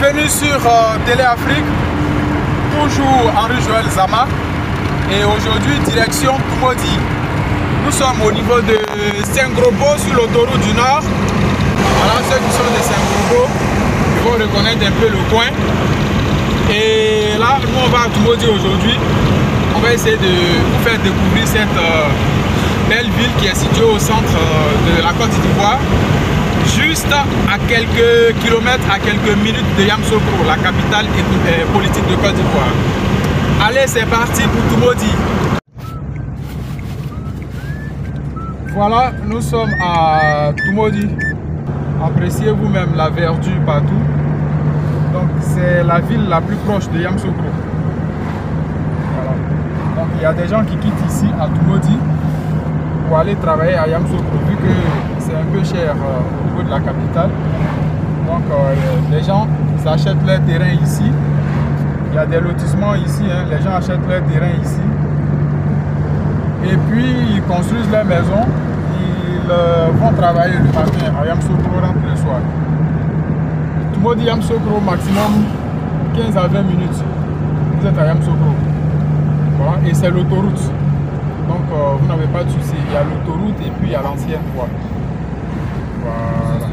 Bienvenue sur Télé Afrique, toujours Henri Joël Zama. Et aujourd'hui, direction Tumodi. Nous sommes au niveau de Saint-Grobo sur l'autoroute du Nord. Voilà, ceux qui sont de Saint-Grobo, ils vont reconnaître un peu le coin. Et là, nous on va à Tumodi aujourd'hui. On va essayer de vous faire découvrir cette belle ville qui est située au centre de la Côte d'Ivoire. Juste à quelques kilomètres, à quelques minutes de Yamoussoukro, la capitale politique de Côte d'Ivoire. Allez, c'est parti pour Tumodi. Voilà, nous sommes à Tumodi. Appréciez vous-même la verdure partout. Donc, c'est la ville la plus proche de Yamoussoukro. Voilà. Donc, il y a des gens qui quittent ici à Tumodi pour aller travailler à Yamoussoukro, vu que c'est un peu cher au niveau de la capitale. Donc les gens ils achètent leur terrain ici. Il y a des lotissements ici, hein. Les gens achètent leur terrain ici. Et puis ils construisent leur maison. Ils vont travailler le matin à Yamoussoukro, rentrent le soir. Tumodi Yamoussoukro maximum 15 à 20 minutes. Vous êtes à Yamoussoukro. Voilà. Et c'est l'autoroute. Donc vous n'avez pas de souci. Il y a l'autoroute et puis il y a l'ancienne voie. Voilà.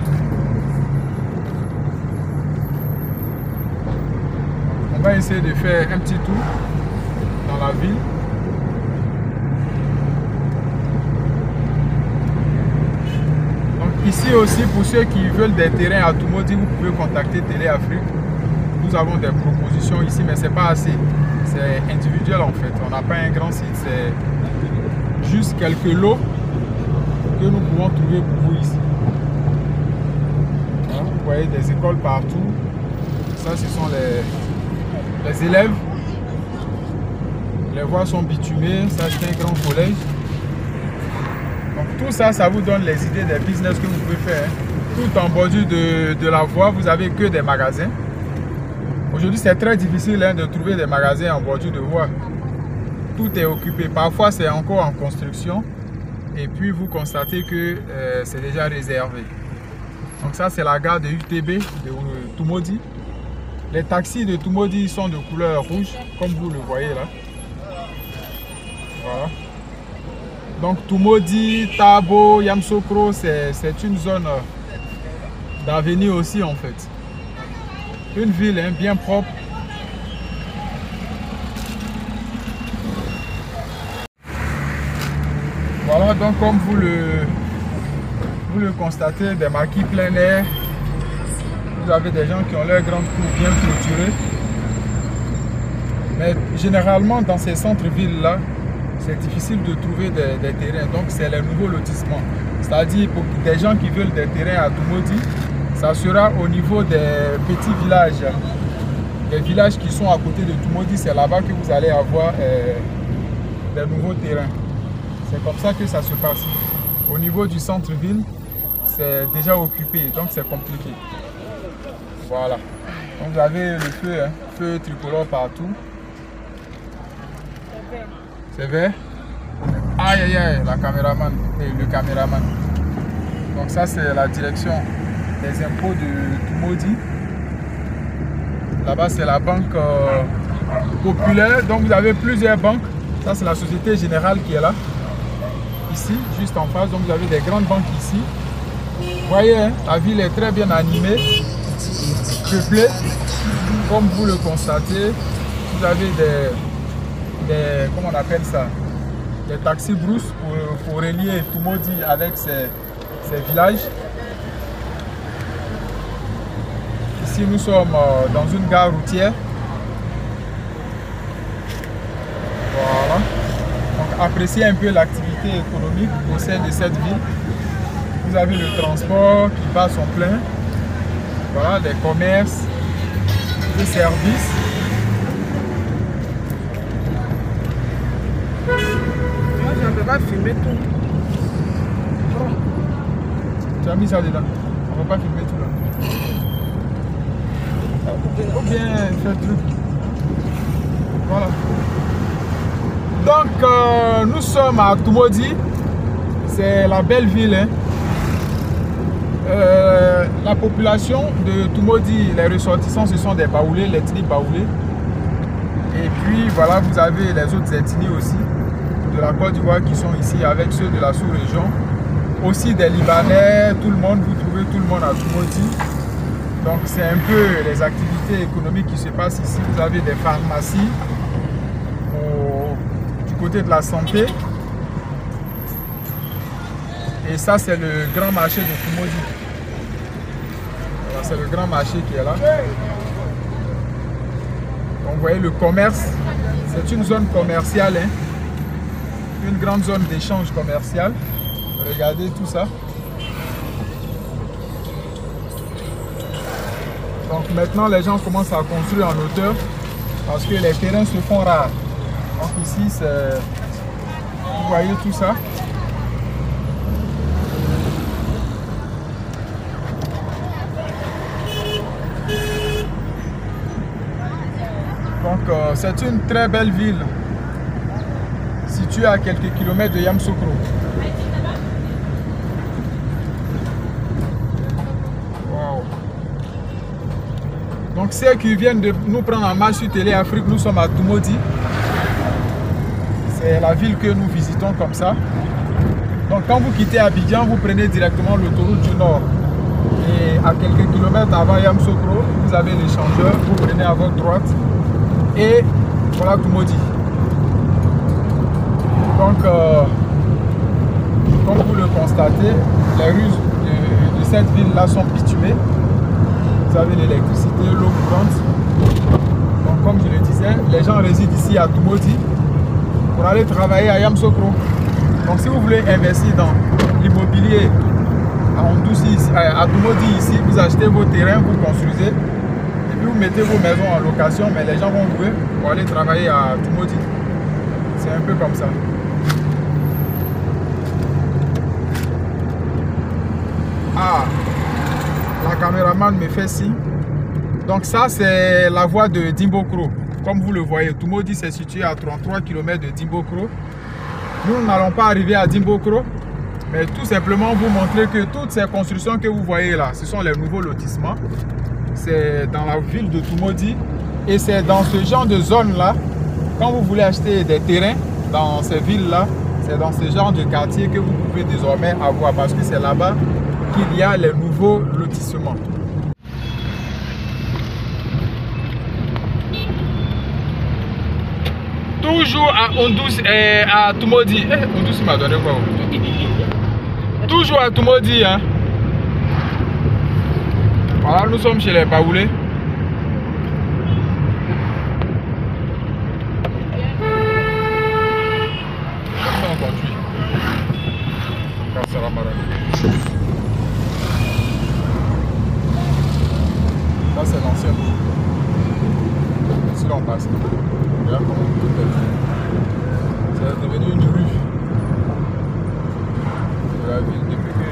On va essayer de faire un petit tour dans la ville. Donc ici aussi, pour ceux qui veulent des terrains à Tumodi, vous pouvez contacter Télé Afrique. Nous avons des propositions ici, mais c'est pas assez. C'est individuel en fait. On n'a pas un grand site. C'est juste quelques lots que nous pouvons trouver pour vous ici. Vous voyez des écoles partout. Ça, ce sont les élèves. Les voies sont bitumées. Ça, c'est un grand collège. Donc tout ça, ça vous donne les idées des business que vous pouvez faire. Tout en bordure de la voie, vous n'avez que des magasins. Aujourd'hui, c'est très difficile de trouver des magasins en bordure de voie. Tout est occupé. Parfois, c'est encore en construction. Et puis, vous constatez que c'est déjà réservé. Donc ça, c'est la gare de UTB de Tumodi. Les taxis de Tumodi sont de couleur rouge, comme vous le voyez là. Voilà. Donc Tumodi, Tabo, Yamoussoukro, c'est une zone d'avenir aussi en fait. Une ville bien propre. Voilà, donc comme vous le constatez, des maquis plein air. Vous avez des gens qui ont leurs grandes cours bien clôturées. Mais généralement, dans ces centres-villes là, c'est difficile de trouver des terrains. Donc c'est les nouveaux lotissements. C'est-à-dire pour des gens qui veulent des terrains à Tumodi, ça sera au niveau des petits villages. Les villages qui sont à côté de Tumodi, c'est là-bas que vous allez avoir des nouveaux terrains. C'est comme ça que ça se passe. Au niveau du centre-ville, c'est déjà occupé, donc c'est compliqué. Voilà. Donc vous avez le feu, hein, feu tricolore partout. C'est vert. Aïe aïe aïe, la caméraman et le caméraman. Donc ça c'est la direction des impôts de Tumodi. Là-bas c'est la banque populaire. Donc vous avez plusieurs banques. Ça c'est la Société Générale qui est là. Ici, juste en face. Donc vous avez des grandes banques ici. Vous voyez, hein, la ville est très bien animée, peuplée. Comme vous le constatez, vous avez des comment on appelle ça, des taxis brousses pour relier Tumodi avec ces villages. Ici, nous sommes dans une gare routière. Voilà. Donc, appréciez un peu l'activité économique au sein de cette ville. Vous avez le transport qui passe en plein. Voilà, les commerces, les services. Moi, je ne peux pas filmer tout. Oh. Tu as mis ça dedans. On ne va pas filmer tout là. Faut bien faire le truc. Voilà. Donc, nous sommes à Tumodi. C'est la belle ville. Hein. La population de Tumodi, les ressortissants, ce sont des Baoulés, l'ethnie Baoulé. Et puis voilà, vous avez les autres ethnies aussi de la Côte d'Ivoire qui sont ici avec ceux de la sous-région. Aussi des Libanais, tout le monde, vous trouvez tout le monde à Tumodi. Donc c'est un peu les activités économiques qui se passent ici. Vous avez des pharmacies du côté de la santé. Et ça c'est le grand marché de Tumodi. C'est le grand marché qui est là. Donc vous voyez le commerce, c'est une zone commerciale, hein? Une grande zone d'échange commercial. Regardez tout ça. Donc maintenant les gens commencent à construire en hauteur parce que les terrains se font rares. Donc ici c'est, vous voyez tout ça. Donc c'est une très belle ville située à quelques kilomètres de Yamoussoukro. Wow. Donc ceux qui viennent de nous prendre en marche sur Télé Afrique, nous sommes à Tumodi. C'est la ville que nous visitons comme ça. Donc quand vous quittez Abidjan, vous prenez directement l'autoroute du Nord. Et à quelques kilomètres avant Yamoussoukro, vous avez l'échangeur, vous prenez à votre droite. Et voilà Tumodi. Donc, comme vous le constatez, les rues de cette ville-là sont bitumées. Vous avez l'électricité, l'eau courante. Donc, comme je le disais, les gens résident ici à Tumodi pour aller travailler à Yamoussoukro. Donc, si vous voulez investir dans l'immobilier à Tumodi ici, vous achetez vos terrains, vous construisez. Vous mettez vos maisons en location, mais les gens vont louer pour aller travailler à Tumodi. C'est un peu comme ça. Ah, la caméraman me fait signe. Donc ça, c'est la voie de Dimbokro. Comme vous le voyez, Tumodi c'est situé à 33 km de Dimbokro. Nous n'allons pas arriver à Dimbokro, mais tout simplement vous montrer que toutes ces constructions que vous voyez là, ce sont les nouveaux lotissements. C'est dans la ville de Tumodi et c'est dans ce genre de zone là, quand vous voulez acheter des terrains dans ces villes là, c'est dans ce genre de quartier que vous pouvez désormais avoir parce que c'est là-bas qu'il y a les nouveaux lotissements. Toujours à Ondous et à Tumodi. Ondous m'a donné quoi? Toujours à Tumodi, hein. Voilà, nous sommes chez les Baoulés. On conduit. Ça c'est l'ancien. Ici là on passe. Regarde comment tout est. C'est devenu une rue de la ville depuis que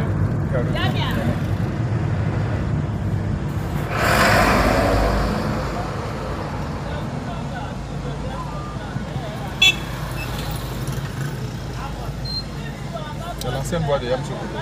c'est l'ancienne voie de Yamoussoukro.